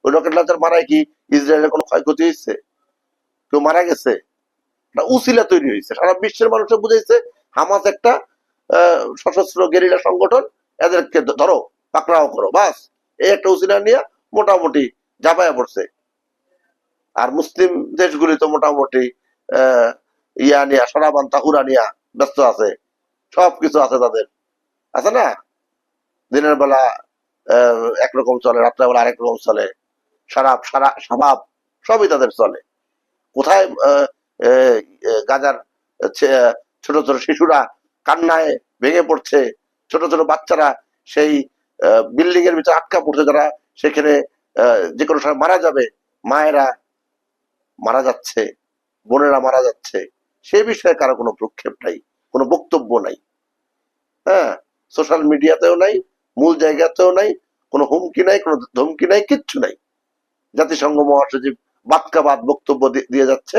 ওই rocket launcher মারায় কি ইসরায়েলের কোনো ক্ষয়ক্ষতি হয়েছে? কেউ মারা গেছে? উসিলা তৈরি হয়েছে, সারা বিশ্বের মানুষকে বুঝাইছে হামাস একটা সশস্ত্র গেরিলা সংগঠন, এদেরকে ধরো, পাকড়াও করো, বাস এই একটা উসিলা নিয়ে মোটামুটি ঝাঁপাইয়া পড়ছে। আর মুসলিম দেশগুলি তো মোটামুটি ইয়া নিয়া, সরাবান তাহুরা নিয়া ব্যস্ত আছে, সবকিছু আছে তাদের, আছে না? দিনের বেলা একরকম চলে, রাত্রে বেলা আরেক রকম চলে, স্বভাব সবই তাদের চলে। কোথায় গাজার ছোট ছোট শিশুরা কান্নায় ভেঙে পড়ছে, ছোট ছোট বাচ্চারা সেই বিল্ডিং এর ভিতরে আটকা পড়ছে, যারা সেখানে যে কোনো সময় মারা যাবে, মায়েরা মারা যাচ্ছে, বোনেরা মারা যাচ্ছে, সে বিষয়ে কারো কোনো প্রক্ষেপ নাই, কোনো বক্তব্য নাই। হ্যাঁ, সোশ্যাল মিডিয়াতেও নাই, মূল জায়গাতেও নাই, কোনো হুমকি নাই, কোনো ধমকি নাই, কিচ্ছু নাই। জাতিসংঘ মহাসচিব বাদ বক্তব্য দিয়ে যাচ্ছে,